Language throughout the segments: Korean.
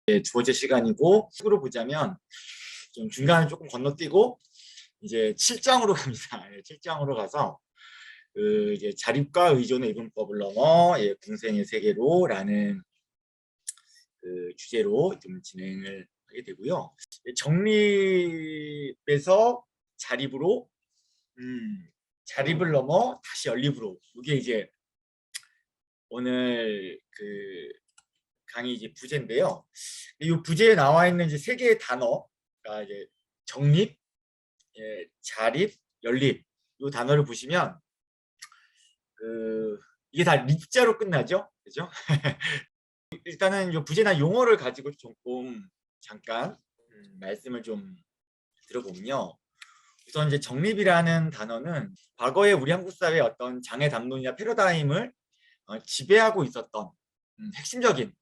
두 번째 시간이고, 식으로 보자면 좀 중간을 조금 건너뛰고 이제 7장으로 갑니다. 7장으로 가서 이제 자립과 의존의 이분법을 넘어 공생의 세계로라는 주제로 좀 진행을 하게 되고요. 정립에서 자립으로, 자립을 넘어 다시 연립으로, 이게 이제 오늘 강의 이제 부제인데요. 이 부제에 나와 있는 이제 세 개의 단어가 이제 정립, 자립, 연립. 이 단어를 보시면 이게 다 립자로 끝나죠, 그죠? 일단은 이 부제나 용어를 가지고 조금 잠깐 말씀을 좀 들어보면요. 우선 이제 정립이라는 단어는 과거에 우리 한국 사회의 어떤 장애 담론이나 패러다임을 지배하고 있었던 핵심적인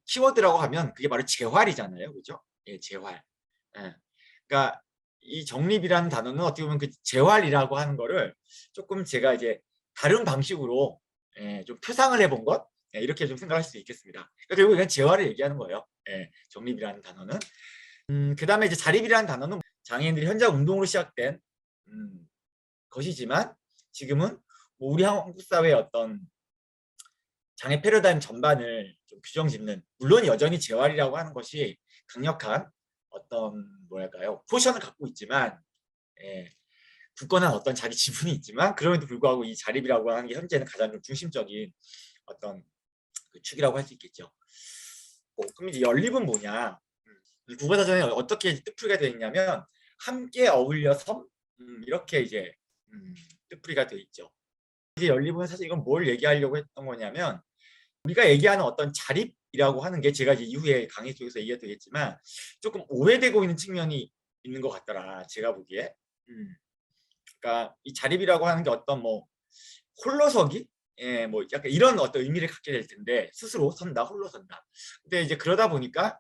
키워드라고 하면 그게 바로 재활이잖아요, 그죠? 예, 재활. 예. 그러니까 이 정립이라는 단어는 어떻게 보면 그 재활이라고 하는 거를 조금 제가 이제 다른 방식으로 좀 표상을 해본 것, 이렇게 좀 생각할 수 있겠습니다. 그러니까 결국 이건 재활을 얘기하는 거예요. 정립이라는 단어는. 그 다음에 이제 자립이라는 단어는 장애인들이 현장 운동으로 시작된 것이지만 지금은 뭐 우리 한국 사회의 어떤 장애 패러다임 전반을 좀 규정짓는, 물론 여전히 재활이라고 하는 것이 강력한 어떤 뭐랄까요, 포션을 갖고 있지만, 굳건한 어떤 자기 지분이 있지만, 그럼에도 불구하고 이 자립이라고 하는 게 현재는 가장 좀 중심적인 어떤 축이라고 할 수 있겠죠. 그럼 이제 연립은 뭐냐? 이 국어사전에 어떻게 뜻풀이가 되어 있냐면 함께 어울려서 이렇게 이제 뜻풀이가 되어 있죠. 이제 연립은 사실 이건 뭘 얘기하려고 했던 거냐면, 우리가 얘기하는 어떤 자립이라고 하는 게 제가 이제 이후에 강의 속에서 얘기가 되겠지만 조금 오해되고 있는 측면이 있는 것 같더라, 제가 보기에. 그러니까 이 자립이라고 하는 게 어떤 뭐 홀로서기, 뭐 약간 이런 어떤 의미를 갖게 될 텐데, 스스로 선다, 홀로 선다. 근데 이제 그러다 보니까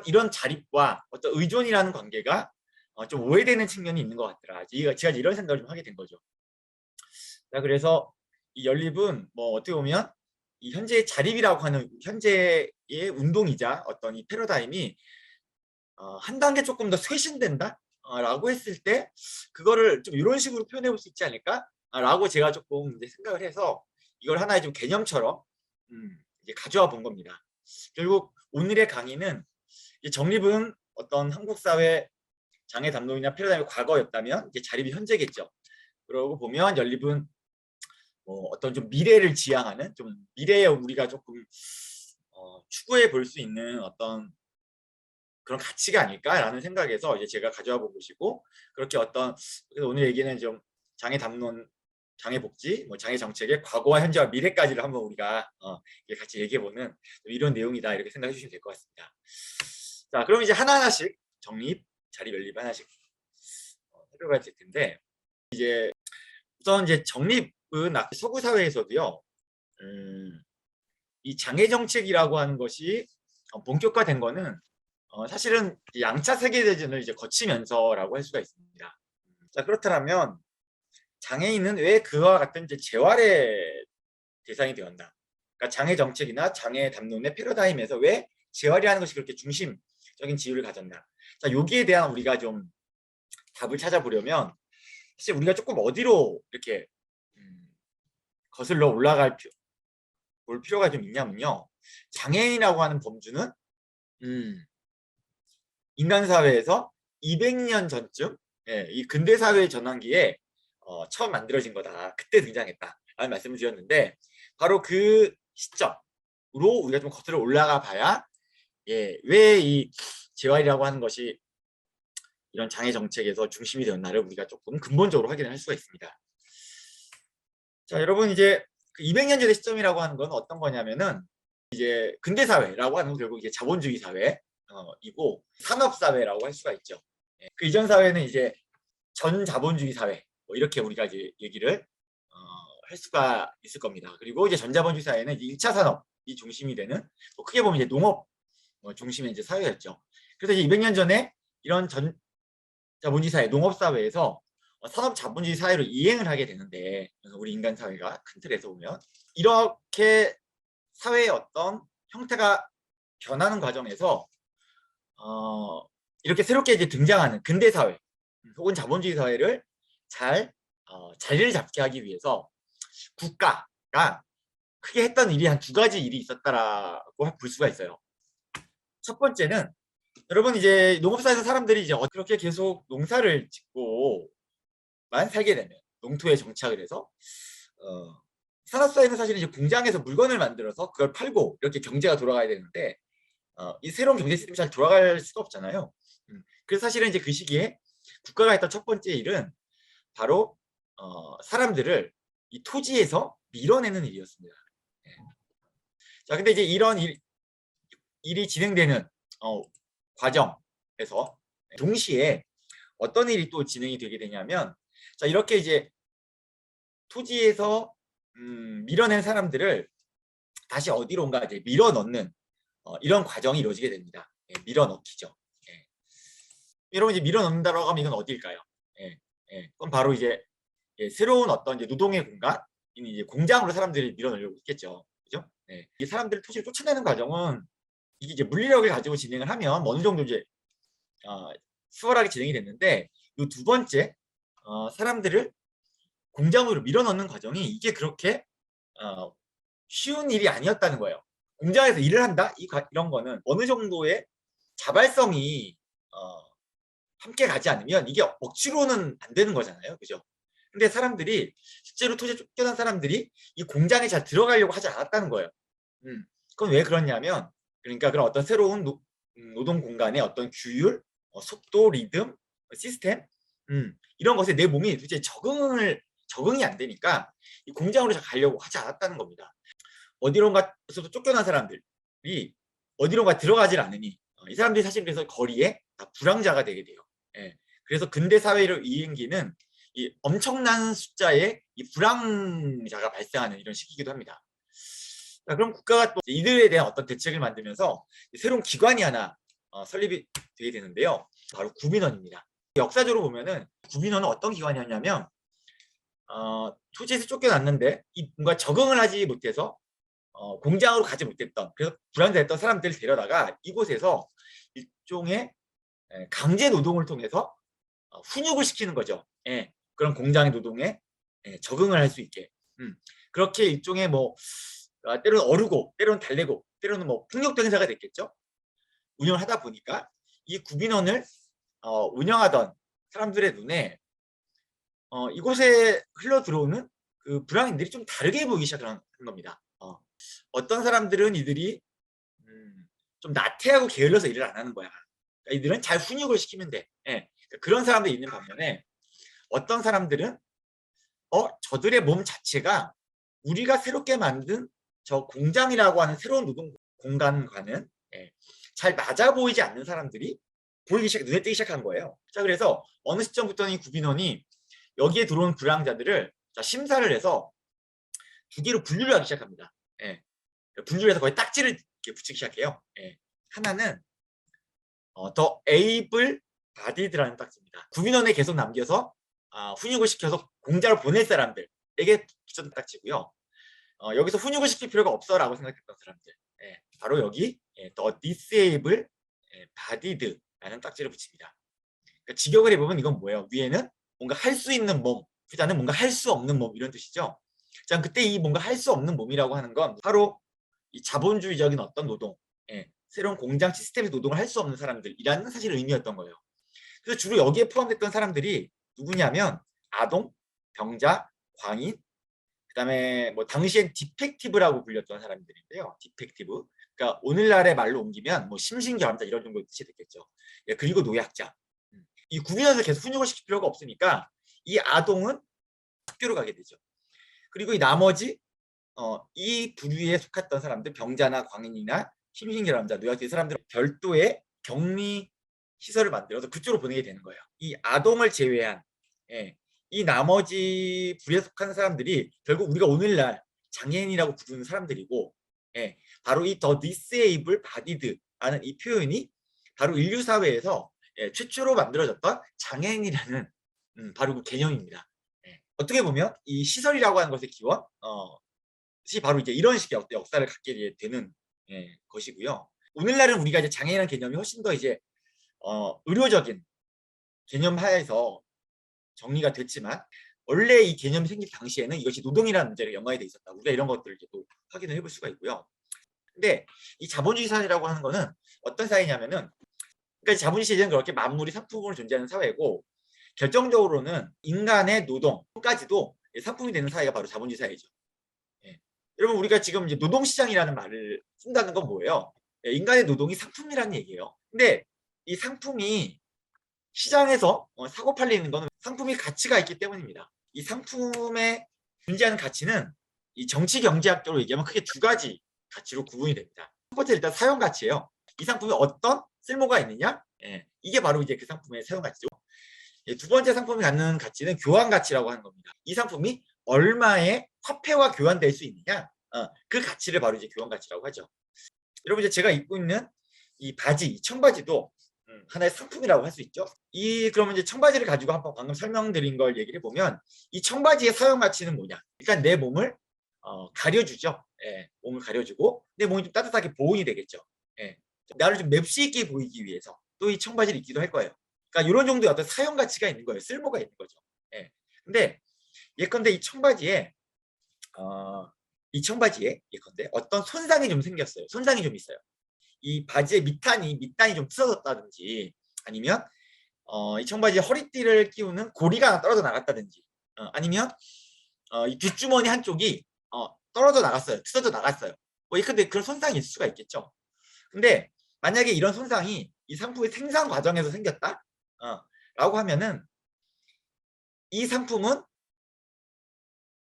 이런 자립과 어떤 의존이라는 관계가 좀 오해되는 측면이 있는 것 같더라. 제가 이런 생각을 좀 하게 된 거죠. 자, 그래서 이 연립은 뭐 어떻게 보면 이 현재의 자립이라고 하는 현재의 운동이자 어떤 이 패러다임이 한 단계 조금 더 쇄신된다 라고 했을 때 그거를 좀 이런 식으로 표현해 볼 수 있지 않을까 라고 제가 조금 이제 생각을 해서 이걸 하나의 좀 개념처럼 이제 가져와 본 겁니다. 결국 오늘의 강의는 정립은 어떤 한국 사회 장애 담론이나 패러다임의 과거였다면 이제 자립이 현재겠죠. 그러고 보면 연립은 뭐 어떤 좀 미래를 지향하는, 좀 미래에 우리가 조금 추구해 볼 수 있는 어떤 그런 가치가 아닐까라는 생각에서 이제 제가 가져와 본 것이고, 그렇게 어떤, 그래서 오늘 얘기는 좀 장애 담론, 장애 복지, 뭐 장애 정책의 과거와 현재와 미래까지를 한번 우리가 같이 얘기해 보는 이런 내용이다, 이렇게 생각해 주시면 될 것 같습니다. 자, 그럼 이제 하나하나씩 정립, 자립, 연립 하나씩 해봐야 될 텐데, 이제 우선 이제 정립은 서구 사회에서도요, 이 장애 정책이라고 하는 것이 본격화된 거는 사실은 양차 세계대전을 이제 거치면서라고 할 수가 있습니다. 자, 그렇다면 장애인은 왜 그와 같은 이제 재활의 대상이 되었나? 그러니까 장애 정책이나 장애 담론의 패러다임에서 왜 재활이라는 것이 그렇게 중심적인 지위를 가졌나? 자, 여기에 대한 우리가 좀 답을 찾아보려면 사실 우리가 조금 어디로 이렇게 거슬러 볼 필요가 좀 있냐면요. 장애인이라고 하는 범주는 인간 사회에서 200년 전쯤, 이 근대 사회의 전환기에 처음 만들어진 거다. 그때 등장했다라는 말씀을 드렸는데, 바로 그 시점으로 우리가 좀 거슬러 올라가 봐야 왜 이 재활이라고 하는 것이 이런 장애 정책에서 중심이 되었나를 우리가 조금 근본적으로 확인할 수가 있습니다. 자, 여러분, 이제 그 200년 전의 시점이라고 하는 건 어떤 거냐면은 이제 근대 사회라고 하는 건 결국 이제 자본주의 사회이고 산업 사회라고 할 수가 있죠. 그 이전 사회는 이제 전 자본주의 사회, 뭐 이렇게 우리가 이제 얘기를 할 수가 있을 겁니다. 그리고 이제 전자본주의 사회는 이제 1차 산업이 중심이 되는, 뭐 크게 보면 이제 농업 중심의 이제 사회였죠. 그래서 이제 200년 전에 이런 전 자본주의 사회, 농업 사회에서 산업 자본주의 사회로 이행을 하게 되는데, 우리 인간 사회가 큰 틀에서 보면 이렇게 사회의 어떤 형태가 변하는 과정에서 이렇게 새롭게 이제 등장하는 근대 사회 혹은 자본주의 사회를 잘 자리를 잡게 하기 위해서 국가가 크게 했던 일이 한 두 가지 일이 있었다라고 볼 수가 있어요. 첫 번째는 여러분 이제 농업사에서 사람들이 이제 그렇게 계속 농사를 짓고만 살게 되면 농토에 정착을 해서 산업사회는 사실은 이제 공장에서 물건을 만들어서 그걸 팔고 이렇게 경제가 돌아가야 되는데 이 새로운 경제 시스템이 잘 돌아갈 수가 없잖아요. 그래서 사실은 이제 그 시기에 국가가 했던 첫 번째 일은 바로 사람들을 이 토지에서 밀어내는 일이었습니다. 네. 자, 근데 이제 이런 일이 진행되는 과정에서 동시에 어떤 일이 또 진행이 되게 되냐면, 자, 이렇게 이제 토지에서 밀어낸 사람들을 다시 어디론가 이제 밀어넣는 이런 과정이 이루어지게 됩니다. 예, 밀어넣기죠. 예. 여러분 이제 밀어넣는다라고 하면 이건 어디일까요? 예, 예. 그럼 바로 이제 새로운 어떤 이제 노동의 공간, 이제 공장으로 사람들이 밀어넣으려고 했겠죠. 그죠? 예. 이 사람들을 토지를 쫓아내는 과정은 이게 이제 물리력을 가지고 진행을 하면 어느 정도 이제 수월하게 진행이 됐는데, 이 두 번째 사람들을 공장으로 밀어넣는 과정이 이게 그렇게 쉬운 일이 아니었다는 거예요. 공장에서 일을 한다? 이런 거는 어느 정도의 자발성이 함께 가지 않으면 이게 억지로는 안 되는 거잖아요. 그죠? 근데 사람들이 실제로 토지에 쫓겨난 사람들이 이 공장에 잘 들어가려고 하지 않았다는 거예요. 그건 왜 그러냐면, 그러니까 그런 어떤 새로운 노동 공간의 어떤 규율, 속도, 리듬, 시스템 이런 것에 내 몸이 도대체 적응이 안 되니까 이 공장으로 잘 가려고 하지 않았다는 겁니다. 어디론가에서도 쫓겨난 사람들이 어디론가 들어가질 않으니 이 사람들이 사실 그래서 거리에 다 불황자가 되게 돼요. 예. 그래서 근대 사회를 이행기는 이 엄청난 숫자의 이 불황자가 발생하는 이런 시기이기도 합니다. 자, 그럼 국가가 또 이들에 대한 어떤 대책을 만들면서 새로운 기관이 하나 설립이 되게 되는데요. 바로 구민원입니다. 역사적으로 보면은 구민원은 어떤 기관이었냐면 토지에서 쫓겨났는데 뭔가 적응을 하지 못해서 공장으로 가지 못했던, 그래서 불황자였던 사람들을 데려다가 이곳에서 일종의 강제 노동을 통해서 훈육을 시키는 거죠. 예, 그런 공장의 노동에 적응을 할 수 있게. 그렇게 일종의 뭐 때로는 어르고 때로는 달래고 때로는 뭐 폭력도 행사가 됐겠죠. 운영을 하다 보니까 이 구민원을 운영하던 사람들의 눈에 이곳에 흘러 들어오는 그 불황인들이 좀 다르게 보이기 시작한 겁니다. 어떤 사람들은 이들이 좀 나태하고 게을러서 일을 안 하는 거야. 그러니까 이들은 잘 훈육을 시키면 돼. 예. 그런 사람들이 있는 반면에 어떤 사람들은 저들의 몸 자체가 우리가 새롭게 만든 저 공장이라고 하는 새로운 노동 공간과는 잘 맞아 보이지 않는 사람들이 눈에 띄기 시작한 거예요. 자, 그래서 어느 시점부터는 이 구빈원이 여기에 들어온 불황자들을 심사를 해서 두 개로 분류를 하기 시작합니다. 예. 분류를 해서 거의 딱지를 이렇게 붙이기 시작해요. 예. 하나는 더 에이블 바디드라는 딱지입니다. 구민원에 계속 남겨서 훈육을 시켜서 공장을 보낼 사람들에게 붙였던 딱지고요. 여기서 훈육을 시킬 필요가 없어라고 생각했던 사람들, 바로 여기 더 디세이블 바디드라는 딱지를 붙입니다. 그러니까 직역을 해보면 이건 뭐예요? 위에는 뭔가 할 수 있는 몸, 후자는 뭔가 할 수 없는 몸, 이런 뜻이죠. 자, 그때 이 뭔가 할 수 없는 몸이라고 하는 건 바로 이 자본주의적인 어떤 노동, 새로운 공장 시스템에서 노동을 할 수 없는 사람들이라는 사실 의미였던 거예요. 그래서 주로 여기에 포함됐던 사람들이 누구냐면 아동, 병자, 광인, 그다음에 뭐 당시엔 디펙티브라고 불렸던 사람들인데요. 디펙티브. 그러니까 오늘날의 말로 옮기면 뭐 심신결함자 이런 정도 뜻이 됐겠죠. 그리고 노약자. 이 구민원을 계속 훈육을 시킬 필요가 없으니까 이 아동은 학교로 가게 되죠. 그리고 이 나머지 이 부류에 속했던 사람들, 병자나 광인이나 심신결함자, 노약자, 이 사람들 별도의 격리 시설을 만들어서 그쪽으로 보내게 되는 거예요. 이 아동을 제외한 이 나머지 부류에 속한 사람들이 결국 우리가 오늘날 장애인이라고 부르는 사람들이고, 바로 이 더 디세이블 바디드라는 이 표현이 바로 인류 사회에서 최초로 만들어졌던 장애인이라는 바로 그 개념입니다. 어떻게 보면 이 시설이라고 하는 것의 기원, 바로 이제 이런 식의 역사를 갖게 되는 것이고요. 오늘날은 우리가 이제 장애인이라는 개념이 훨씬 더 이제 의료적인 개념 하에서 정리가 됐지만 원래 이 개념이 생길 당시에는 이것이 노동이라는 문제로 연관이 돼 있었다. 우리가 이런 것들을 또 확인을 해볼 수가 있고요. 근데 이 자본주의 사회라고 하는 거는 어떤 사회냐면은, 그러니까 자본주의 시대는 그렇게 만물이 상품으로 존재하는 사회고, 결정적으로는 인간의 노동까지도 상품이 되는 사회가 바로 자본주의 사회죠. 예. 여러분, 우리가 지금 이제 노동시장이라는 말을 쓴다는 건 뭐예요? 예, 인간의 노동이 상품이라는 얘기예요. 근데 이 상품이 시장에서 사고 팔리는 거는 상품이 가치가 있기 때문입니다. 이 상품에 존재하는 가치는 이 정치 경제학적으로 얘기하면 크게 두 가지 가치로 구분이 됩니다. 첫 번째, 일단 사용 가치예요. 이 상품에 어떤 쓸모가 있느냐? 예, 이게 바로 이제 그 상품의 사용 가치죠. 예, 두 번째 상품이 갖는 가치는 교환 가치라고 하는 겁니다. 이 상품이 얼마의 화폐와 교환될 수 있느냐? 그 가치를 바로 이제 교환 가치라고 하죠. 여러분, 이제 제가 입고 있는 이 바지, 이 청바지도 하나의 상품이라고 할 수 있죠. 그러면 이제 청바지를 가지고 한번 방금 설명드린 걸 얘기를 해보면, 이 청바지의 사용 가치는 뭐냐? 일단 내 몸을 가려주죠. 예, 몸을 가려주고 내 몸이 좀 따뜻하게 보온이 되겠죠. 예, 나를 좀 맵시 있게 보이기 위해서 또 이 청바지를 입기도 할 거예요. 그러니까 이런 정도의 어떤 사용 가치가 있는 거예요. 쓸모가 있는 거죠. 예. 근데 예컨대 이 청바지에 예컨대 어떤 손상이 좀 생겼어요. 손상이 좀 있어요. 이 바지의 밑단이 좀 틀어졌다든지, 아니면 이 청바지에 허리띠를 끼우는 고리가 하나 떨어져 나갔다든지, 아니면 이 뒷주머니 한쪽이 떨어져 나갔어요. 틀어져 나갔어요. 근데 그런 손상이 있을 수가 있겠죠. 근데 만약에 이런 손상이 이 상품의 생산 과정에서 생겼다 라고 하면은, 이 상품은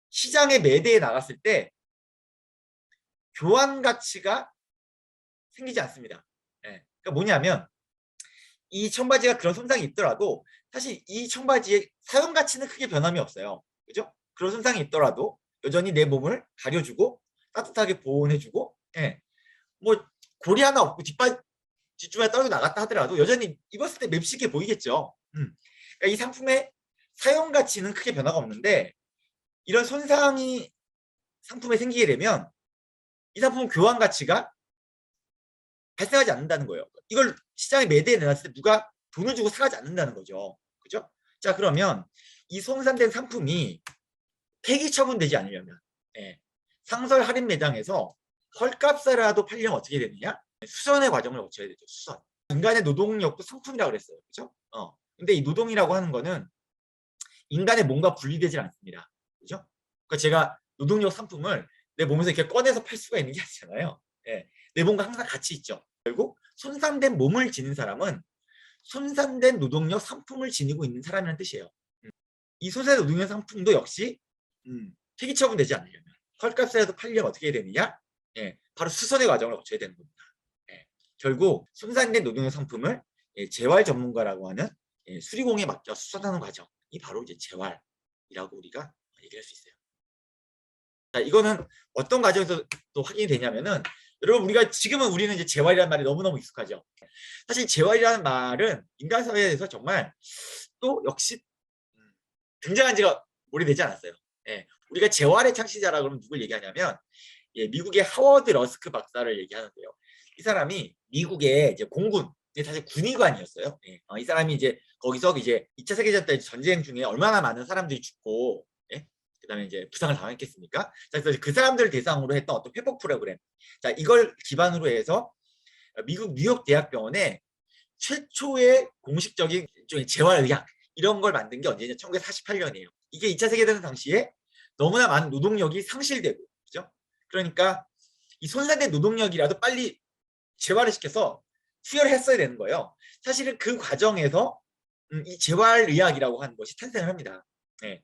시장에 매대에 나갔을 때 교환 가치가 생기지 않습니다. 예. 그러니까 뭐냐면, 이 청바지가 그런 손상이 있더라도 사실 이 청바지의 사용 가치는 크게 변함이 없어요. 그죠? 그런 손상이 있더라도 여전히 내 몸을 가려주고 따뜻하게 보온해주고, 예. 뭐 고리 하나 없고 뒷주머니에 떨어져 나갔다 하더라도 여전히 입었을 때 맵시게 보이겠죠. 그러니까 이 상품의 사용 가치는 크게 변화가 없는데, 이런 손상이 상품에 생기게 되면 이 상품 교환 가치가 발생하지 않는다는 거예요. 이걸 시장에 매대에 내놨을 때 누가 돈을 주고 사가지 않는다는 거죠. 그죠? 자, 그러면 이 손상된 상품이 폐기 처분되지 않으려면, 예, 상설 할인 매장에서 헐값에라도 팔려면 어떻게 되느냐? 수선의 과정을 거쳐야 되죠. 수선. 인간의 노동력도 상품이라고 그랬어요. 그죠? 근데 이 노동이라고 하는 거는 인간의 몸과 분리되질 않습니다. 그죠? 그러니까 제가 노동력 상품을 내 몸에서 이렇게 꺼내서 팔 수가 있는 게 아니잖아요. 예, 내 몸과 항상 같이 있죠. 결국 손상된 몸을 지닌 사람은 손상된 노동력 상품을 지니고 있는 사람이라는 뜻이에요. 이 손상된 노동력 상품도 역시 폐기 처분되지 않으려면, 헐값이라도 팔려면 어떻게 해야 되느냐? 예, 바로 수선의 과정을 거쳐야 되는 겁니다. 예, 결국 손상된 노동력 상품을 재활 전문가라고 하는 수리공에 맡겨 수선하는 과정이 바로 이제 재활이라고 우리가 얘기할 수 있어요. 자, 이거는 어떤 과정에서 또 확인이 되냐면은, 여러분, 우리는 이제 재활이라는 말이 너무너무 익숙하죠. 사실 재활이라는 말은 인간 사회에서 정말 또 역시 등장한 지가 오래되지 않았어요. 예, 우리가 재활의 창시자라 그러면 누굴 얘기하냐면, 미국의 하워드 러스크 박사를 얘기하는데요. 이 사람이 미국의 이제 공군, 사실 군의관이었어요. 예, 이 사람이 이제 거기서 이제 2차 세계대전 때 전쟁 중에 얼마나 많은 사람들이 죽고, 예? 그다음에 이제 부상을 당했겠습니까? 자, 그래서 그 사람들을 대상으로 했던 어떤 회복 프로그램. 자, 이걸 기반으로 해서 미국 뉴욕 대학병원에 최초의 공식적인 재활의학 이런 걸 만든 게 언제냐? 1948년이에요. 이게 2차 세계대전 당시에 너무나 많은 노동력이 상실되고, 그죠? 그러니까 이 손상된 노동력이라도 빨리 재활을 시켜서 수혈했어야 되는 거예요. 사실은 그 과정에서 이 재활의학이라고 하는 것이 탄생을 합니다. 네.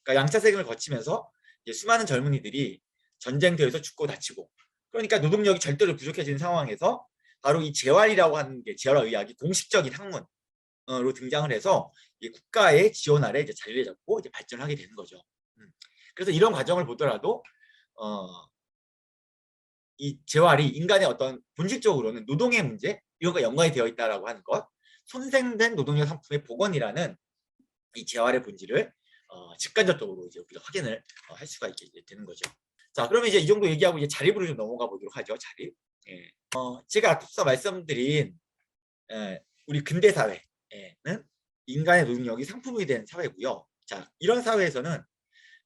그러니까 양차 세계를 거치면서 수많은 젊은이들이 전쟁터에서 죽고 다치고, 그러니까 노동력이 절대로 부족해지는 상황에서 바로 이 재활이라고 하는 게, 재활의학이 공식적인 학문으로 등장을 해서 국가의 지원 아래 이제 자리를 잡고 이제 발전하게 되는 거죠. 그래서 이런 과정을 보더라도 이 재활이 인간의 어떤 본질적으로는 노동의 문제 이것과 연관이 되어 있다라고 하는 것, 손상된 노동력 상품의 복원이라는 이 재활의 본질을 직간접적으로 이제 우리가 확인을 할 수가 있게 되는 거죠. 자, 그러면 이제 이 정도 얘기하고 이제 자립으로 좀 넘어가 보도록 하죠. 자립. 예. 제가 앞서 말씀드린 우리 근대 사회는 인간의 노동력이 상품이 된 사회고요. 자, 이런 사회에서는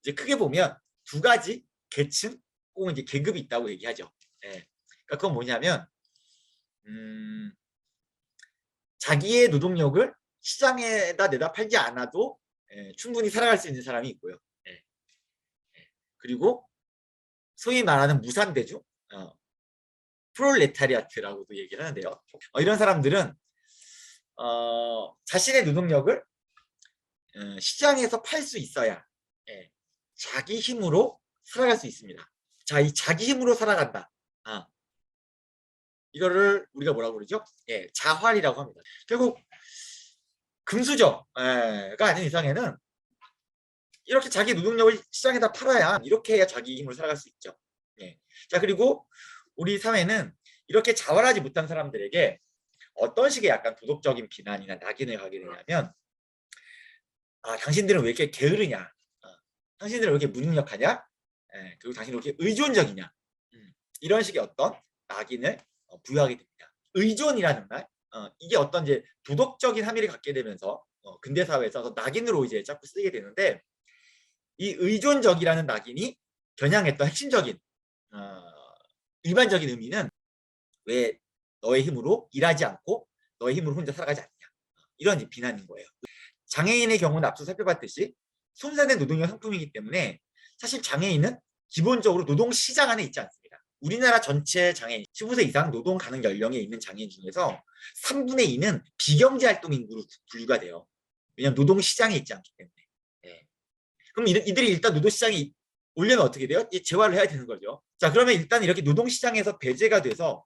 이제 크게 보면 두 가지 계층 혹은 이제 계급이 있다고 얘기하죠. 예. 그러니까 그건 뭐냐면 자기의 노동력을 시장에다 내다 팔지 않아도 충분히 살아갈 수 있는 사람이 있고요. 예. 그리고 소위 말하는 무산대중, 프롤레타리아트라고도 얘기를 하는데요. 이런 사람들은 자신의 노동력을 시장에서 팔 수 있어야 자기 힘으로 살아갈 수 있습니다. 자, 이 자기 힘으로 살아간다. 이거를 우리가 뭐라고 그러죠? 자활이라고 합니다. 결국 금수저가 아닌 이상에는 이렇게 자기 노동력을 시장에다 팔아야 이렇게 해야 자기 힘으로 살아갈 수 있죠. 자, 그리고 우리 사회는 이렇게 자활하지 못한 사람들에게 어떤 식의 약간 도덕적인 비난이나 낙인을 가게 되냐면 당신들은 왜 이렇게 게으르냐, 당신들은 왜 이렇게 무능력하냐, 그리고 당신은 왜 이렇게 의존적이냐, 이런 식의 어떤 낙인을 부여하게 됩니다. 의존이라는 말, 이게 어떤 이제 도덕적인 함의를 갖게 되면서 근대 사회에서 낙인으로 이제 자꾸 쓰게 되는데, 이 의존적이라는 낙인이 겨냥했던 핵심적인 일반적인 의미는 왜 너의 힘으로 일하지 않고 너의 힘으로 혼자 살아가지 않냐, 이런 이제 비난인 거예요. 장애인의 경우는 앞서 살펴봤듯이 손상된 노동력 상품이기 때문에 사실 장애인은 기본적으로 노동시장 안에 있지 않습니다. 우리나라 전체 장애인, 15세 이상 노동 가능 연령에 있는 장애인 중에서 3분의 2는 비경제 활동 인구로 분류가 돼요. 왜냐하면 노동시장에 있지 않기 때문에. 그럼 이들이 일단 노동시장에 오려면 어떻게 돼요? 재활을 해야 되는 거죠. 자, 그러면 일단 이렇게 노동시장에서 배제가 돼서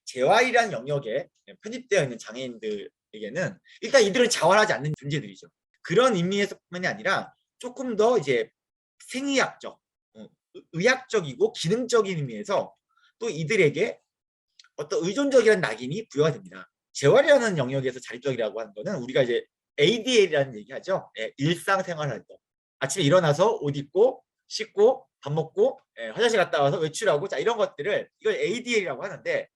재활이라는 영역에 편입되어 있는 장애인들에게는 일단 이들은 자활하지 않는 존재들이죠. 그런 의미에서뿐만이 아니라 조금 더 이제 생의학적, 의학적이고 기능적인 의미에서 또 이들에게 어떤 의존적이라는 낙인이 부여가 됩니다. 재활이라는 영역에서 자립적이라고 하는 거는 우리가 이제 ADL이라는 얘기하죠. 일상생활활동. 아침에 일어나서 옷 입고 씻고 밥 먹고 화장실 갔다 와서 외출하고, 자, 이런 것들을 이걸 ADL이라고 하는데,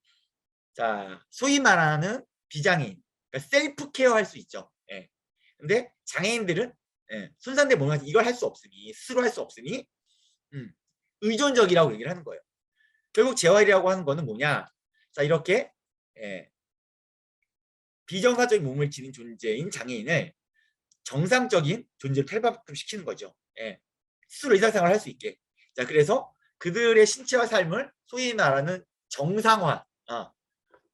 자, 소위 말하는 비장애인, 그러니까 셀프 케어 할 수 있죠. 근데 장애인들은 손상된 몸을 이걸 할 수 없으니, 스스로 할 수 없으니 의존적이라고 얘기를 하는 거예요. 결국 재활이라고 하는 거는 뭐냐? 자, 이렇게 비정상적인 몸을 지닌 존재인 장애인을 정상적인 존재로 탈바꿈시키는 거죠. 스스로 일상생활을 할 수 있게. 자, 그래서 그들의 신체와 삶을 소위 말하는 정상화,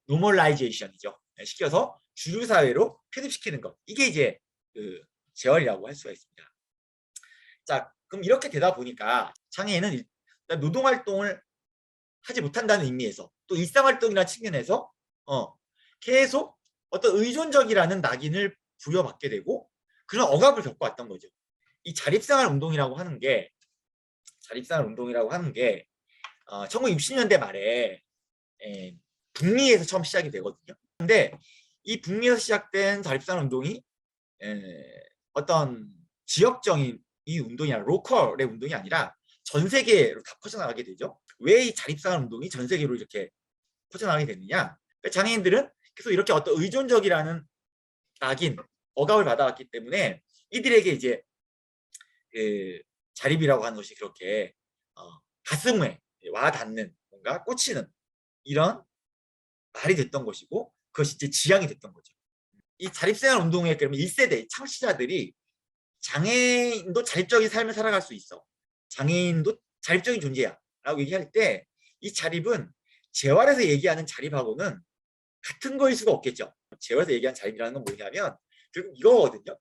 노멀라이제이션이죠. 시켜서 주류 사회로 편입시키는 것. 이게 이제 그 재활이라고 할 수가 있습니다. 자, 그럼 이렇게 되다 보니까 장애인은 일단 노동활동을 하지 못한다는 의미에서, 또 일상활동이라는 측면에서 계속 어떤 의존적이라는 낙인을 부여받게 되고 그런 억압을 겪어왔던 거죠. 이 자립생활 운동이라고 하는 게 1960년대 말에 북미에서 처음 시작이 되거든요. 근데 이 북미에서 시작된 자립생활 운동이 어떤 지역적인 이 운동이 아니라 로컬의 운동이 아니라 전 세계로 다 퍼져나가게 되죠. 왜 이 자립생활 운동이 전 세계로 이렇게 퍼져나가게 됐느냐? 그러니까 장애인들은 계속 이렇게 어떤 의존적이라는 낙인, 억압을 받아왔기 때문에 이들에게 이제 그 자립이라고 하는 것이 그렇게 가슴에 와닿는, 뭔가 꽂히는 이런 말이 됐던 것이고, 그것이 이제 지향이 됐던 거죠. 이 자립생활 운동의 그러면 1세대 창시자들이 장애인도 자립적인 삶을 살아갈 수 있어, 장애인도 자립적인 존재야 라고 얘기할 때, 이 자립은 재활에서 얘기하는 자립하고는 같은 거일 수가 없겠죠. 재활에서 얘기하는 자립이라는 건 뭐냐면 결국 이거거든요.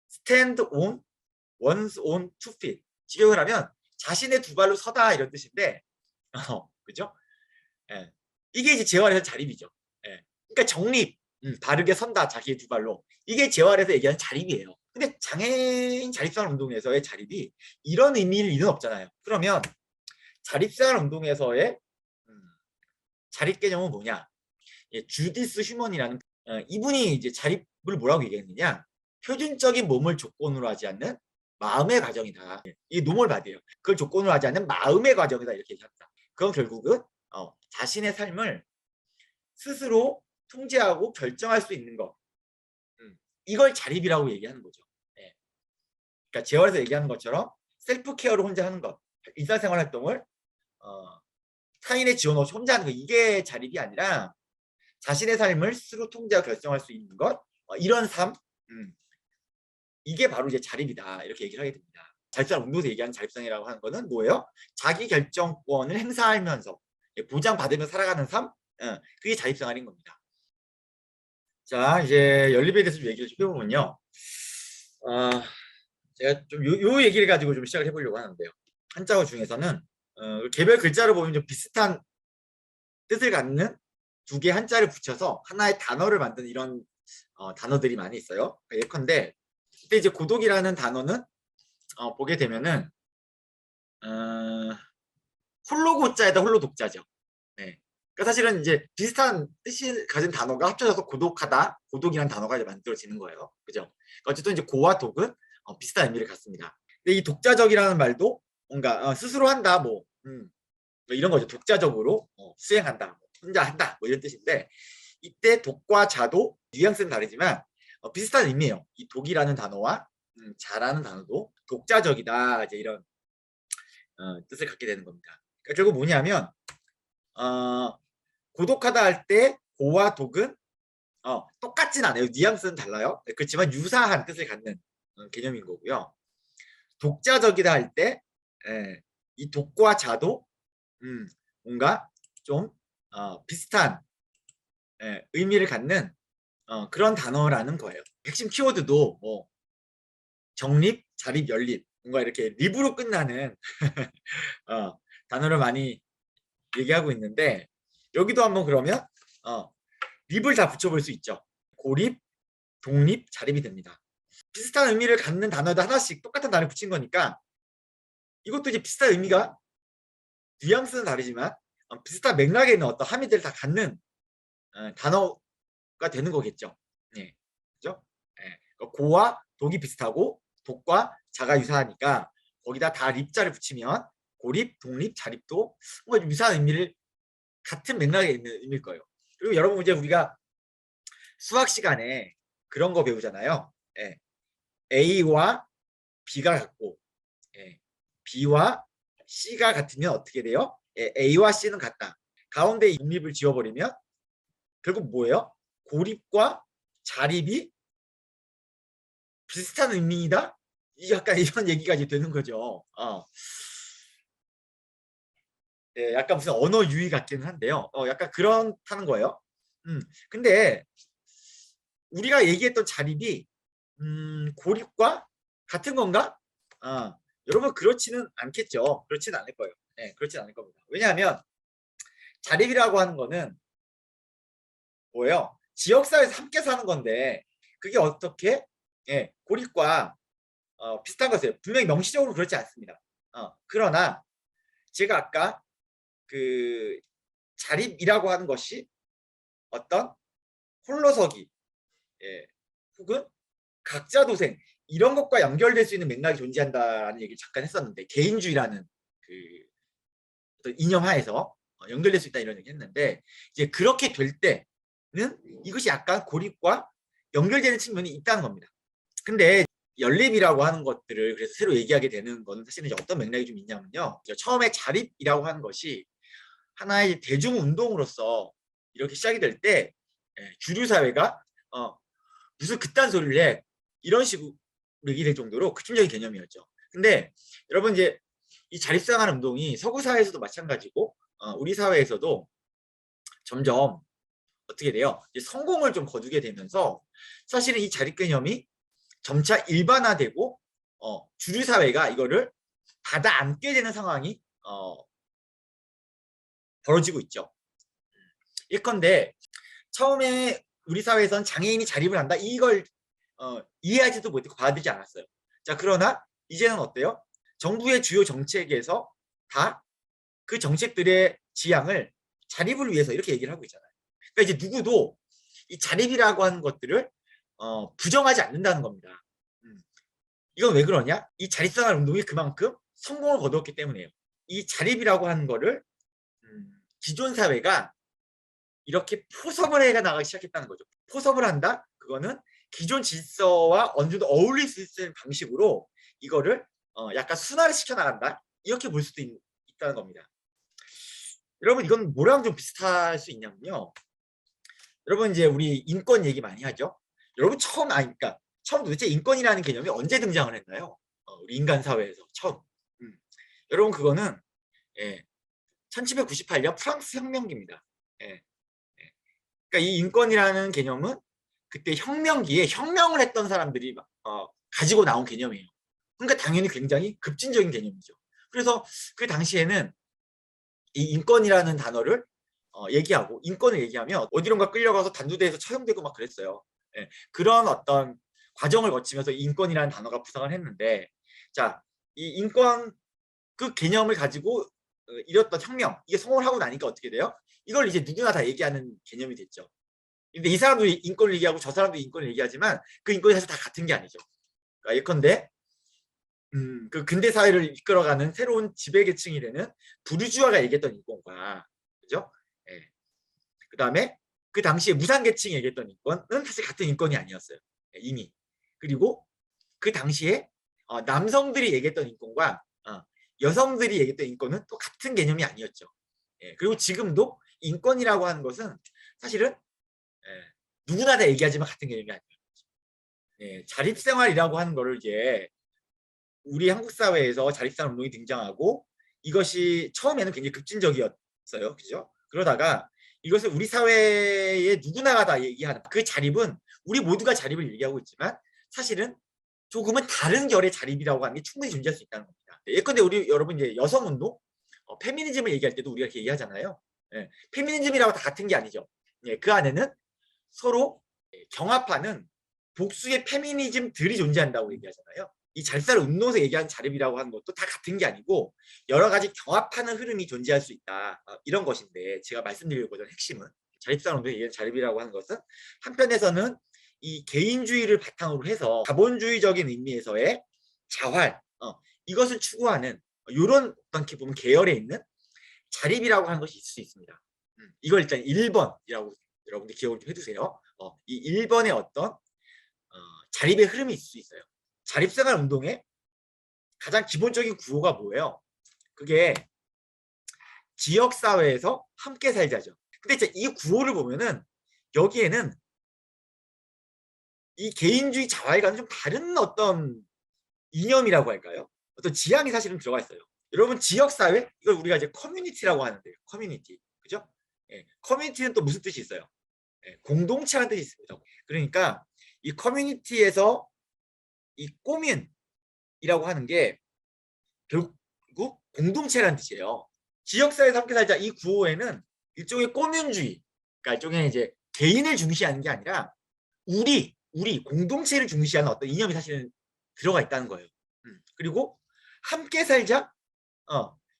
Stand on one's own two feet. 직역을 하면 자신의 두 발로 서다, 이런 뜻인데, 그죠? 이게 이제 재활에서 자립이죠. 그러니까 정립, 바르게 선다, 자기의 두 발로. 이게 재활에서 얘기하는 자립이에요. 근데 장애인 자립생활 운동에서의 자립이 이런 의미일 리는 없잖아요. 그러면 자립생활 운동에서의 자립 개념은 뭐냐? 주디스 휴먼이라는 이분이 이제 자립을 뭐라고 얘기했느냐? 표준적인 몸을 조건으로 하지 않는 마음의 과정이다. 이 노멀 바디예요. 그걸 조건으로 하지 않는 마음의 과정이다, 이렇게 얘기합니다. 그건 결국은 자신의 삶을 스스로 통제하고 결정할 수 있는 것. 이걸 자립이라고 얘기하는 거죠. 예. 그러니까 재활에서 얘기하는 것처럼 셀프 케어를 혼자 하는 것, 일상생활 활동을 타인의 지원 없이 혼자 하는 것, 이게 자립이 아니라 자신의 삶을 스스로 통제하고 결정할 수 있는 것, 이런 삶, 이게 바로 이제 자립이다, 이렇게 얘기를 하게 됩니다. 자립성 운동에서 얘기하는 자립성이라고 하는 거는 뭐예요? 자기 결정권을 행사하면서 보장받으며 살아가는 삶, 그게 자립생활인 겁니다. 자, 이제 연립에 대해서 좀 얘기를 좀 해보면요. 제가 좀 요 얘기를 가지고 좀 시작을 해보려고 하는데요. 한자어 중에서는 개별 글자로 보면 좀 비슷한 뜻을 갖는 두 개 한자를 붙여서 하나의 단어를 만든 이런 단어들이 많이 있어요. 예컨대 그때 이제 고독이라는 단어는 보게 되면은 홀로 고자에다 홀로 독자죠. 네. 그러니까 사실은 이제 비슷한 뜻이 가진 단어가 합쳐져서 고독하다, 고독이라는 단어가 이제 만들어지는 거예요. 그죠? 그러니까 어쨌든 이제 고와 독은 비슷한 의미를 갖습니다. 근데 이 독자적이라는 말도 뭔가 스스로 한다, 뭐 이런 거죠. 독자적으로 수행한다, 뭐 혼자 한다, 뭐 이런 뜻인데, 이때 독과 자도 뉘앙스는 다르지만 비슷한 의미예요. 이 독이라는 단어와 자라는 단어도 독자적이다, 이제 이런 뜻을 갖게 되는 겁니다. 그러니까 결국 뭐냐면 고독하다 할 때 고와 독은 똑같진 않아요. 뉘앙스는 달라요. 그렇지만 유사한 뜻을 갖는 개념인 거고요. 독자적이다 할 때 이 독과 자도 뭔가 좀 비슷한 의미를 갖는 그런 단어라는 거예요. 핵심 키워드도 뭐 정립, 자립, 연립, 뭔가 이렇게 립으로 끝나는 단어를 많이 얘기하고 있는데, 여기도 한번 그러면 립을 다 붙여볼 수 있죠. 고립, 독립, 자립이 됩니다. 비슷한 의미를 갖는 단어도 하나씩 똑같은 단어를 붙인 거니까 이것도 이제 비슷한 의미가, 뉘앙스는 다르지만 비슷한 맥락에 있는 어떤 함의들을 다 갖는 단어가 되는 거겠죠. 네. 그죠? 네. 고와 독이 비슷하고 독과 자가 유사하니까 거기다 다 립자를 붙이면 고립, 독립, 자립도 뭔가 유사한 의미를 같은 맥락에 있는 의미일 거예요. 그리고 여러분 이제 우리가 수학 시간에 그런 거 배우잖아요. 예. A와 B가 같고 B와 C가 같으면 어떻게 돼요? A와 C는 같다. 가운데 독립을 지워버리면 결국 뭐예요? 고립과 자립이 비슷한 의미이다? 약간 이런 얘기가 이제 되는 거죠. 약간 무슨 언어 유희 같기는 한데요. 약간 그렇다는 거예요. 근데 우리가 얘기했던 자립이 고립과 같은 건가? 여러분 그렇지는 않겠죠. 그렇지는 않을 거예요. 네, 그렇지는 않을 겁니다. 왜냐하면 자립이라고 하는 거는 뭐예요? 지역사회에서 함께 사는 건데 그게 어떻게 고립과 비슷한 것이에요. 분명히 명시적으로 그렇지 않습니다. 그러나 제가 아까 그 자립이라고 하는 것이 어떤 홀로서기 혹은 각자 도생 이런 것과 연결될 수 있는 맥락이 존재한다는 얘기를 잠깐 했었는데, 개인주의라는 그 어떤 이념 하에서 연결될 수 있다 이런 얘기 했는데, 이제 그렇게 될 때는 이것이 약간 고립과 연결되는 측면이 있다는 겁니다. 근데 연립이라고 하는 것들을 그래서 새로 얘기하게 되는 건 사실은 이제 어떤 맥락이 좀 있냐면요. 처음에 자립이라고 하는 것이 하나의 대중운동으로서 이렇게 시작이 될 때 주류 사회가 무슨 그딴 소리를 해 이런 식으로 얘기될 정도로 극단적인 개념이었죠. 근데 여러분 이제 이 자립생활 운동이 서구 사회에서도 마찬가지고 우리 사회에서도 점점 어떻게 돼요? 이제 성공을 좀 거두게 되면서 사실은 이 자립 개념이 점차 일반화되고 주류 사회가 이거를 받아 안게 되는 상황이 벌어지고 있죠. 예컨대 처음에 우리 사회에서는 장애인이 자립을 한다 이걸 이해하지도 못했고 받아들이지 않았어요. 자, 그러나 이제는 어때요? 정부의 주요 정책에서 다 그 정책들의 지향을 자립을 위해서 이렇게 얘기를 하고 있잖아요. 그러니까 이제 누구도 이 자립이라고 하는 것들을 부정하지 않는다는 겁니다. 이건 왜 그러냐? 이 자립생활 운동이 그만큼 성공을 거두었기 때문이에요. 이 자립이라고 하는 거를 기존 사회가 이렇게 포섭을 해 나가기 시작했다는 거죠. 포섭을 한다? 그거는 기존 질서와 어느 정도 어울릴 수 있는 방식으로 이거를 약간 순화를 시켜 나간다? 이렇게 볼 수도 있다는 겁니다. 여러분 이건 뭐랑 좀 비슷할 수 있냐면요. 여러분 이제 우리 인권 얘기 많이 하죠. 여러분 그러니까 처음 도대체 인권이라는 개념이 언제 등장을 했나요? 우리 인간 사회에서 처음. 여러분 그거는 1798년 프랑스 혁명기입니다. 예. 그러니까 이 인권이라는 개념은 그때 혁명기에 혁명을 했던 사람들이 가지고 나온 개념이에요. 그러니까 당연히 굉장히 급진적인 개념이죠. 그래서 그 당시에는 이 인권이라는 단어를 얘기하고 인권을 얘기하면 어디론가 끌려가서 단두대에서 처형되고 막 그랬어요. 예, 그런 어떤 과정을 거치면서 인권이라는 단어가 부상을 했는데, 자, 이 인권 그 개념을 가지고 이뤘던 혁명, 이게 성공을 하고 나니까 어떻게 돼요? 이걸 이제 누구나 다 얘기하는 개념이 됐죠. 근데 이 사람도 인권을 얘기하고 저 사람도 인권을 얘기하지만 그 인권이 사실 다 같은 게 아니죠. 그러니까 예컨대 그 근대 사회를 이끌어가는 새로운 지배계층이 되는 부르주아가 얘기했던 인권과, 그죠? 예. 그 다음에 그 당시에 무상계층이 얘기했던 인권은 사실 같은 인권이 아니었어요. 예, 이미. 그리고 그 당시에 남성들이 얘기했던 인권과 여성들이 얘기했던 인권은 또 같은 개념이 아니었죠. 예. 그리고 지금도 인권이라고 하는 것은 사실은 누구나 다 얘기하지만 같은 개념이 아니에요. 예. 자립생활이라고 하는 거를 이제 우리 한국 사회에서 자립생활 운동이 등장하고 이것이 처음에는 굉장히 급진적이었어요. 그죠? 그러다가 이것을 우리 사회에 누구나가 다 얘기하는 그 자립은 우리 모두가 자립을 얘기하고 있지만 사실은 조금은 다른 결의 자립이라고 하는 게 충분히 존재할 수 있다는 겁니다. 예컨대 우리 여러분 이제 여성운동, 페미니즘을 얘기할 때도 우리가 이렇게 얘기하잖아요. 예, 페미니즘이라고 다 같은 게 아니죠. 예, 그 안에는 서로 경합하는 복수의 페미니즘들이 존재한다고 얘기하잖아요. 이 잘살 운동에서 얘기하는 자립이라고 하는 것도 다 같은 게 아니고 여러 가지 경합하는 흐름이 존재할 수 있다. 이런 것인데 제가 말씀드리려고 하는 핵심은 자립살 운동에 얘기하는 자립이라고 하는 것은 한편에서는 이 개인주의를 바탕으로 해서 자본주의적인 의미에서의 자활 이것을 추구하는 이런 어떻게 보면 계열에 있는 자립이라고 하는 것이 있을 수 있습니다. 이걸 일단 1번이라고 여러분들 기억을 좀 해두세요. 이 1번의 어떤 자립의 흐름이 있을 수 있어요. 자립생활 운동의 가장 기본적인 구호가 뭐예요? 그게 지역사회에서 함께 살자죠. 근데 이제 이 구호를 보면은 여기에는 이 개인주의 자활과는 좀 다른 어떤 이념이라고 할까요? 어떤 지향이 사실은 들어가 있어요. 여러분 지역사회? 이걸 우리가 이제 커뮤니티라고 하는데요. 커뮤니티. 그죠? 예, 커뮤니티는 또 무슨 뜻이 있어요? 예, 공동체라는 뜻이 있습니다. 그러니까 이 커뮤니티에서 이 꼬민이라고 하는 게 결국 공동체라는 뜻이에요. 지역사회에서 함께 살자 이 구호에는 일종의 꼬민주의, 그러니까 일종의 이제 개인을 중시하는 게 아니라 우리 공동체를 중시하는 어떤 이념이 사실은 들어가 있다는 거예요. 그리고 함께 살자,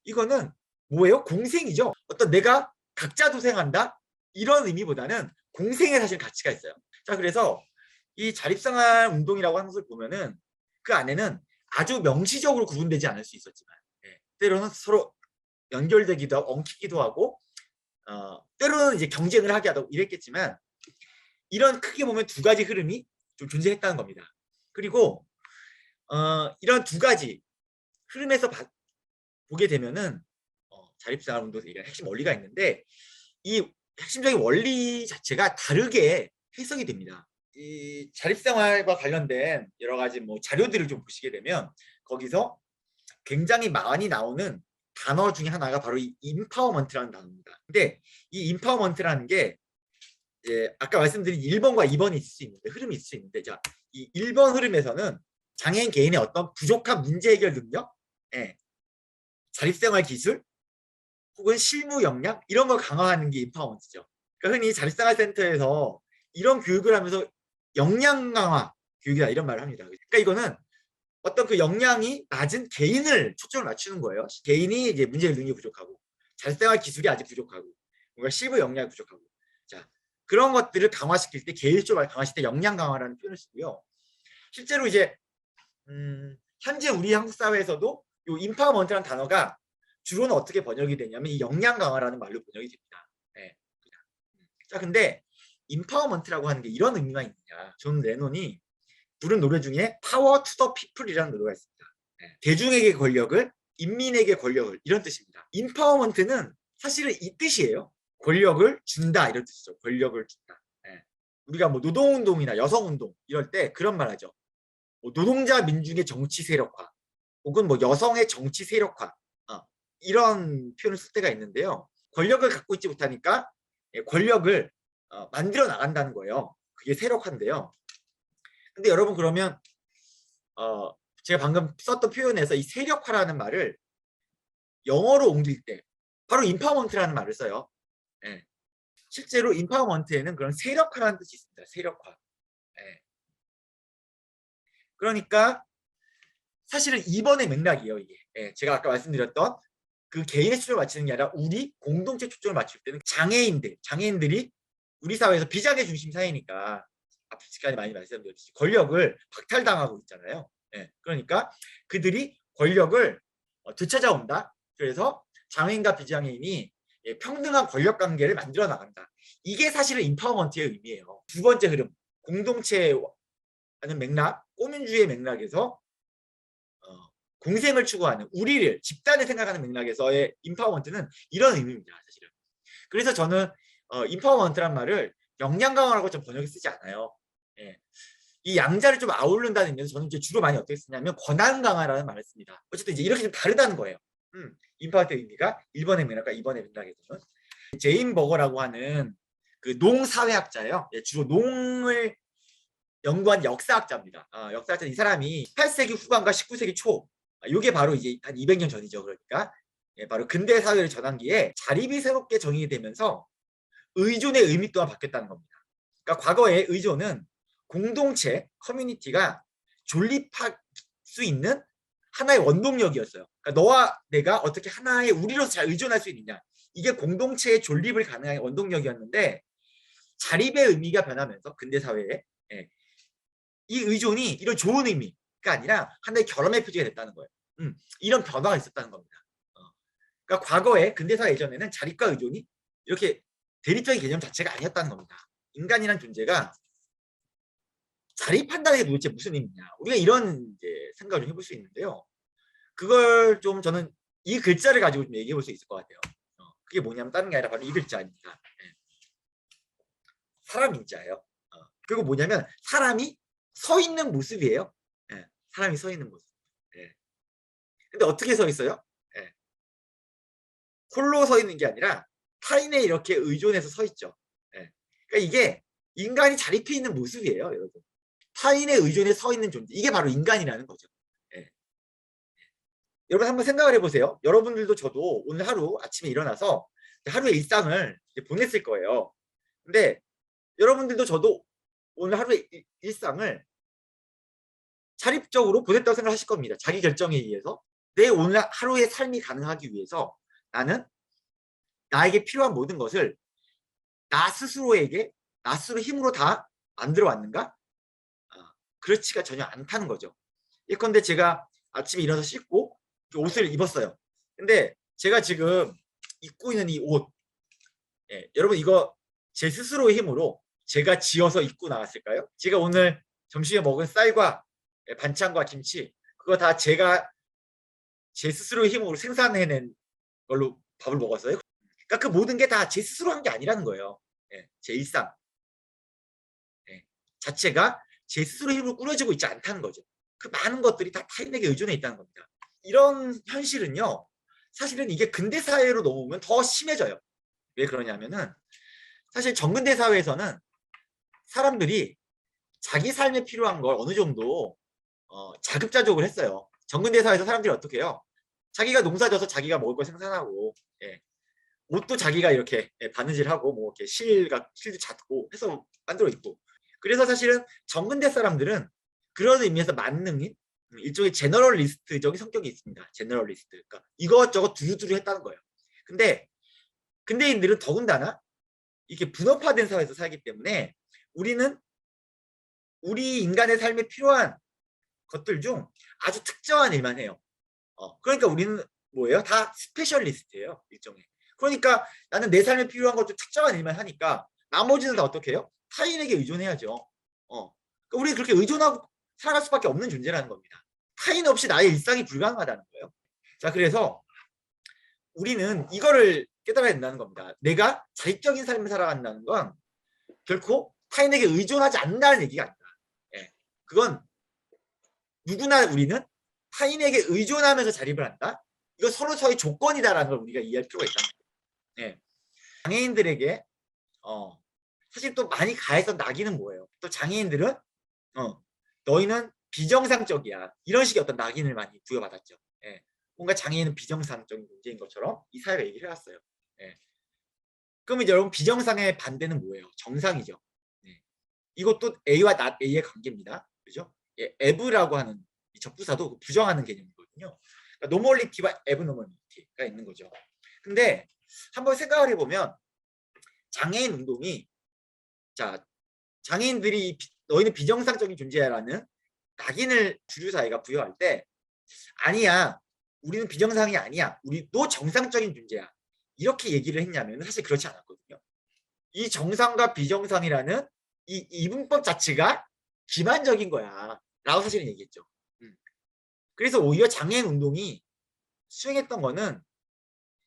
이거는 뭐예요? 공생이죠. 어떤 내가 각자 도생한다 이런 의미보다는 공생에 사실 가치가 있어요. 자, 그래서 이 자립생활 운동이라고 하는 것을 보면은 그 안에는 아주 명시적으로 구분되지 않을 수 있었지만 때로는 서로 연결되기도 하고 엉키기도 하고 때로는 이제 경쟁을 하게 하고 이랬겠지만 이런 크게 보면 두 가지 흐름이 좀 존재했다는 겁니다. 그리고 이런 두 가지 흐름에서 보게 되면은 자립생활 운동에서 얘기하는 핵심 원리가 있는데 이 핵심적인 원리 자체가 다르게 해석이 됩니다. 이 자립생활과 관련된 여러 가지 뭐 자료들을 좀 보시게 되면 거기서 굉장히 많이 나오는 단어 중에 하나가 바로 이 임파워먼트라는 단어입니다. 근데 이 임파워먼트라는 게 이제 아까 말씀드린 1번과 2번이 있을 수 있는데 흐름이 있을 수 있는데 자, 이 1번 흐름에서는 장애인 개인의 어떤 부족한 문제 해결 능력, 자립생활 기술, 혹은 실무 역량 이런 걸 강화하는 게 임파워먼트죠. 그러니까 흔히 자립생활센터에서 이런 교육을 하면서 역량 강화 교육이다 이런 말을 합니다. 그러니까 이거는 어떤 그 역량이 낮은 개인을 초점을 맞추는 거예요. 개인이 이제 문제 해결 능력이 부족하고 자립생활 기술이 아직 부족하고 뭔가 실무 역량이 부족하고 자 그런 것들을 강화시킬 때 개인 쪽을 강화시킬 때 역량 강화라는 표현을 쓰고요. 실제로 이제 현재 우리 한국 사회에서도 이 임파워먼트라는 단어가 주로는 어떻게 번역이 되냐면 이 역량 강화라는 말로 번역이 됩니다. 네. 자, 근데 인파워먼트라고 하는 게 이런 의미가 있느냐? 존 레논이 부른 노래 중에 파워 투 더 피플이라는 노래가 있습니다. 네. 대중에게 권력을, 인민에게 권력을, 이런 뜻입니다. 인파워먼트는 사실은 이 뜻이에요. 권력을 준다, 이런 뜻이죠. 권력을 준다. 네. 우리가 뭐 노동운동이나 여성운동 이럴 때 그런 말 하죠. 뭐 노동자 민중의 정치 세력화 혹은 뭐 여성의 정치 세력화, 이런 표현을 쓸 때가 있는데요. 권력을 갖고 있지 못하니까 권력을 만들어 나간다는 거예요. 그게 세력화인데요. 근데 여러분 그러면 제가 방금 썼던 표현에서 이 세력화라는 말을 영어로 옮길 때 바로 인파워먼트라는 말을 써요. 예. 실제로 인파워먼트에는 그런 세력화라는 뜻이 있습니다. 세력화. 예. 그러니까 사실은 2번의 맥락이에요. 이게. 예. 제가 아까 말씀드렸던 그 개인의 초점을 맞추는 게 아니라 우리 공동체 초점을 맞출 때는 장애인들이 우리 사회에서 비장애 중심 사회니까 앞서 시간에 많이 말씀드렸듯이 권력을 박탈당하고 있잖아요. 예. 그러니까 그들이 권력을 되찾아온다. 그래서 장애인과 비장애인이 평등한 권력 관계를 만들어 나간다. 이게 사실은 인파워먼트의 의미예요. 두 번째 흐름, 공동체의 맥락, 꼬민주의 맥락에서 공생을 추구하는 우리를 집단을 생각하는 맥락에서의 인파워먼트는 이런 의미입니다. 사실은. 그래서 저는 인파워먼트란 말을 역량 강화라고 좀 번역해 쓰지 않아요. 예. 이 양자를 좀 아우른다는 의미에서 저는 이제 주로 많이 어떻게 쓰냐면 권한 강화라는 말을 씁니다. 어쨌든 이제 이렇게 좀 다르다는 거예요. 인파워먼트 의미가 1번의 맥락과 2번의 맥락에서는. 제인 버거라고 하는 그 농사회학자예요. 예, 주로 농을 연구한 역사학자입니다. 역사학자 이 사람이 8세기 후반과 19세기 초, 이게 바로 이제 한 200년 전이죠. 그러니까 바로 근대 사회를 전환기에 자립이 새롭게 정의가 되면서 의존의 의미 또한 바뀌었다는 겁니다. 그러니까 과거의 의존은 공동체, 커뮤니티가 존립할 수 있는 하나의 원동력이었어요. 그러니까 너와 내가 어떻게 하나의 우리로서 잘 의존할 수 있느냐. 이게 공동체의 존립을 가능한 원동력이었는데 자립의 의미가 변하면서 근대 사회에 이 의존이 이런 좋은 의미가 아니라 하나의 결함의 표지가 됐다는 거예요. 이런 변화가 있었다는 겁니다. 그러니까 과거에 근대사회 예전에는 자립과 의존이 이렇게 대립적인 개념 자체가 아니었다는 겁니다. 인간이란 존재가 자립한다는 게 도대체 무슨 의미냐. 우리가 이런 이제 생각을 좀 해볼 수 있는데요. 그걸 좀 저는 이 글자를 가지고 좀 얘기해 볼 수 있을 것 같아요. 그게 뭐냐면 다른 게 아니라 바로 이 글자입니다. 사람 인자예요. 그리고 뭐냐면 사람이 서 있는 모습이에요. 예, 사람이 서 있는 모습. 예. 근데 어떻게 서 있어요? 예. 홀로 서 있는 게 아니라 타인에 이렇게 의존해서 서 있죠. 예. 그러니까 이게 인간이 자립해 있는 모습이에요, 여러분. 타인에 의존해 서 있는 존재. 이게 바로 인간이라는 거죠. 예. 여러분 한번 생각을 해보세요. 여러분들도 저도 오늘 하루 아침에 일어나서 하루의 일상을 보냈을 거예요. 근데 여러분들도 저도 오늘 하루의 일상을 자립적으로 보냈다고 생각하실 겁니다. 자기 결정에 의해서. 내 오늘 하루의 삶이 가능하기 위해서 나는 나에게 필요한 모든 것을 나 스스로에게, 나 스스로 힘으로 다 만들어 왔는가? 그렇지가 전혀 않다는 거죠. 예컨대 제가 아침에 일어나서 씻고 옷을 입었어요. 근데 제가 지금 입고 있는 이 옷, 여러분 이거 제 스스로의 힘으로 제가 지어서 입고 나왔을까요? 제가 오늘 점심에 먹은 쌀과 반찬과 김치, 그거 다 제가 제 스스로의 힘으로 생산해낸 걸로 밥을 먹었어요. 그러니까 그 모든 게 다 제 스스로 한 게 아니라는 거예요. 제 일상 자체가 제 스스로의 힘으로 꾸려지고 있지 않다는 거죠. 그 많은 것들이 다 타인에게 의존해 있다는 겁니다. 이런 현실은요, 사실은 이게 근대 사회로 넘어오면 더 심해져요. 왜 그러냐면은 사실 정근대 사회에서는 사람들이 자기 삶에 필요한 걸 어느 정도 자급자족을 했어요. 정근대 사회에서 사람들이 어떻게 해요? 자기가 농사져서 자기가 먹을 걸 생산하고, 옷도 자기가 이렇게 바느질하고 뭐 이렇게 실도 찾고 해서 만들어 입고. 그래서 사실은 정근대 사람들은 그런 의미에서 만능인 일종의 제너럴리스트적인 성격이 있습니다. 제너럴리스트. 그러니까 이것저것 두루두루 했다는 거예요. 근데 근대인들은 더군다나 이렇게 분업화된 사회에서 살기 때문에 우리는 우리 인간의 삶에 필요한 것들 중 아주 특정한 일만 해요. 그러니까 우리는 뭐예요? 다 스페셜리스트예요. 일종의. 그러니까 나는 내 삶에 필요한 것도 특정한 일만 하니까 나머지는 다 어떻게 해요? 타인에게 의존해야죠. 그러니까 우리 그렇게 의존하고 살아갈 수밖에 없는 존재라는 겁니다. 타인 없이 나의 일상이 불가능하다는 거예요. 자, 그래서 우리는 이거를 깨달아야 된다는 겁니다. 내가 자립적인 삶을 살아간다는 건 결코 타인에게 의존하지 않는다는 얘기가 아니다. 예. 그건 누구나 우리는 타인에게 의존하면서 자립을 한다. 이거 서로 서의 조건이다라는 걸 우리가 이해할 필요가 있다. 예. 장애인들에게 사실 또 많이 가했던 낙인은 뭐예요? 또 장애인들은 너희는 비정상적이야. 이런 식의 어떤 낙인을 많이 부여받았죠. 예. 뭔가 장애인은 비정상적인 문제인 것처럼 이 사회가 얘기를 해왔어요. 예. 그럼 이제 여러분 비정상의 반대는 뭐예요? 정상이죠. 예. 이것도 A와 not A의 관계입니다. 그죠? 예, 에브라고 하는 이 접두사도 부정하는 개념이거든요. 그러니까 노멀리티와 에브노멀리티가 있는 거죠. 근데 한번 생각을 해보면 장애인 운동이 자 장애인들이 너희는 비정상적인 존재야라는 낙인을 주류 사회가 부여할 때 아니야 우리는 비정상이 아니야 우리도 정상적인 존재야 이렇게 얘기를 했냐면 사실 그렇지 않았거든요. 이 정상과 비정상이라는 이 이분법 자체가 기만적인 거야 라고 사실은 얘기했죠. 그래서 오히려 장애인 운동이 수행했던 거는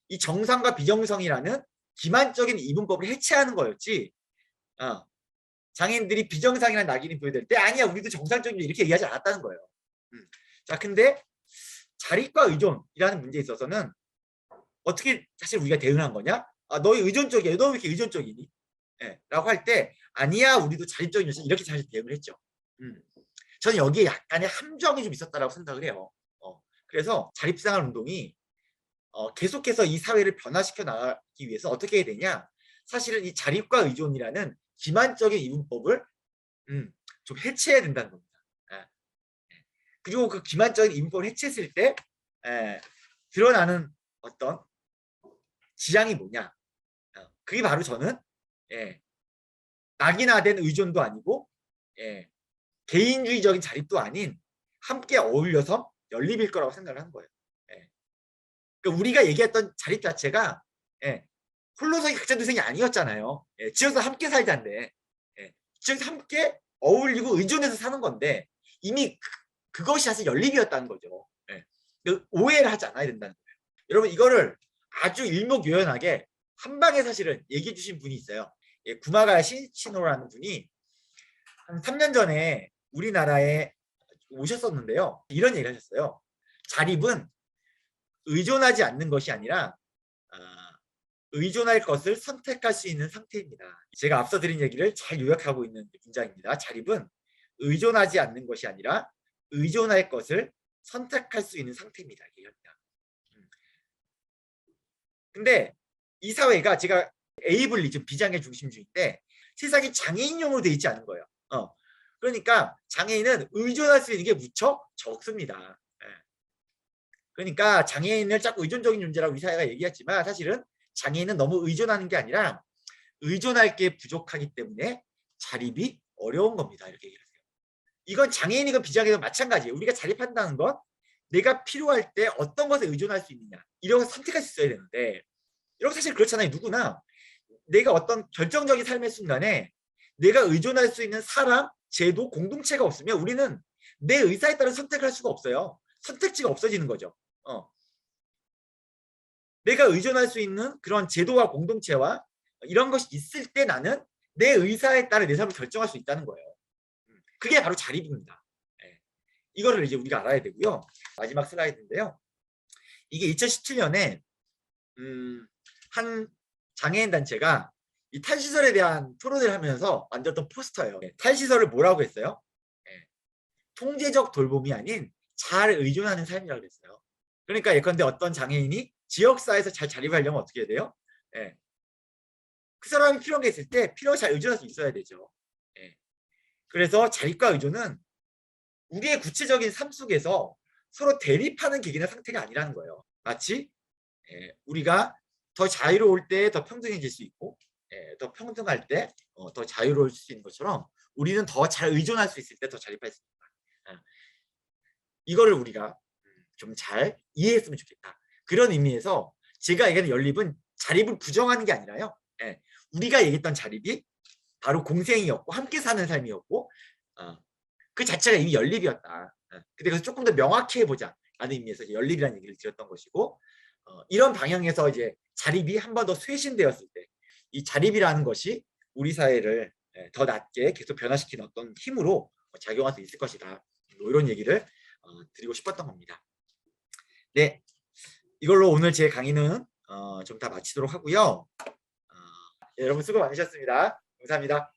이 정상과 비정상이라는 기만적인 이분법을 해체하는 거였지 장애인들이 비정상이라는 낙인이 부여될 때 아니야 우리도 정상적인 이렇게 얘기하지 않았다는 거예요. 자, 근데 자립과 의존이라는 문제에 있어서는 어떻게 사실 우리가 대응한 거냐? 너희 의존적이야. 너 왜 이렇게 의존적이니? 예, 라고 할 때 아니야 우리도 자립적인 요소 이렇게 사실 대응을 했죠. 저는 여기에 약간의 함정이 좀 있었다라고 생각을 해요. 그래서 자립생활 운동이 계속해서 이 사회를 변화시켜 나가기 위해서 어떻게 해야 되냐? 사실은 이 자립과 의존이라는 기만적인 이분법을 좀 해체해야 된다는 겁니다. 그리고 그 기만적인 이분법을 해체했을 때 드러나는 어떤 지향이 뭐냐? 그게 바로 저는 낙인화된 의존도 아니고 개인주의적인 자립도 아닌 함께 어울려서 연립일 거라고 생각을 하는 거예요. 그러니까 우리가 얘기했던 자립 자체가 홀로서기 각자두생이 아니었잖아요. 지역에서 함께 살자인데 지역에서 함께 어울리고 의존해서 사는 건데 이미 그것이 사실 연립이었다는 거죠. 오해를 하지 않아야 된다는 거예요. 여러분 이거를 아주 일목요연하게 한 방에 사실은 얘기해 주신 분이 있어요. 구마가 신치노라는 분이 한 3년 전에 우리나라에 오셨었는데요. 이런 얘기를 하셨어요. 자립은 의존하지 않는 것이 아니라 의존할 것을 선택할 수 있는 상태입니다. 제가 앞서 드린 얘기를 잘 요약하고 있는 문장입니다. 자립은 의존하지 않는 것이 아니라 의존할 것을 선택할 수 있는 상태입니다. 얘기합니다. 근데 이 사회가 제가 에이블리즘 비장애 중심주의인데 세상이 장애인용으로 되어 있지 않은 거예요. 그러니까 장애인은 의존할 수 있는 게 무척 적습니다. 그러니까 장애인을 자꾸 의존적인 존재라고 우리 사회가 얘기했지만 사실은 장애인은 너무 의존하는 게 아니라 의존할 게 부족하기 때문에 자립이 어려운 겁니다. 이렇게 얘기하세요. 이건 장애인이건 비장애이건 마찬가지예요. 우리가 자립한다는 건 내가 필요할 때 어떤 것에 의존할 수 있느냐 이런 걸 선택할 수 있어야 되는데 여러분 사실 그렇잖아요. 누구나 내가 어떤 결정적인 삶의 순간에 내가 의존할 수 있는 사람, 제도, 공동체가 없으면 우리는 내 의사에 따라 선택할 수가 없어요. 선택지가 없어지는 거죠. 내가 의존할 수 있는 그런 제도와 공동체와 이런 것이 있을 때 나는 내 의사에 따라 내 삶을 결정할 수 있다는 거예요. 그게 바로 자립입니다. 이거를 이제 우리가 알아야 되고요. 마지막 슬라이드인데요. 이게 2017년에 한 장애인 단체가 이 탈시설에 대한 토론을 하면서 만들었던 포스터예요. 탈시설을 뭐라고 했어요? 통제적 돌봄이 아닌 잘 의존하는 삶이라고 했어요. 그러니까 예컨대 어떤 장애인이 지역사회에서 잘 자립하려면 어떻게 해야 돼요? 그 사람이 필요한 게 있을 때 필요하게 잘 의존할 수 있어야 되죠. 그래서 자립과 의존은 우리의 구체적인 삶 속에서 서로 대립하는 계기나 상태가 아니라는 거예요. 마치 우리가 더 자유로울 때 더 평등해질 수 있고 더 평등할 때 더 자유로울 수 있는 것처럼 우리는 더 잘 의존할 수 있을 때 더 자립할 수 있다. 이거를 우리가 좀 잘 이해했으면 좋겠다. 그런 의미에서 제가 얘기하는 연립은 자립을 부정하는 게 아니라요. 예, 우리가 얘기했던 자립이 바로 공생이었고 함께 사는 삶이었고 그 자체가 이미 연립이었다. 근데 그래서 조금 더 명확히 해보자 라는 의미에서 연립이라는 얘기를 드렸던 것이고 이런 방향에서 이제 자립이 한 번 더 쇄신되었을 때 이 자립이라는 것이 우리 사회를 더 낮게 계속 변화시키는 어떤 힘으로 작용할 수 있을 것이다. 뭐 이런 얘기를 드리고 싶었던 겁니다. 네, 이걸로 오늘 제 강의는 좀 다 마치도록 하고요. 여러분 수고 많으셨습니다. 감사합니다.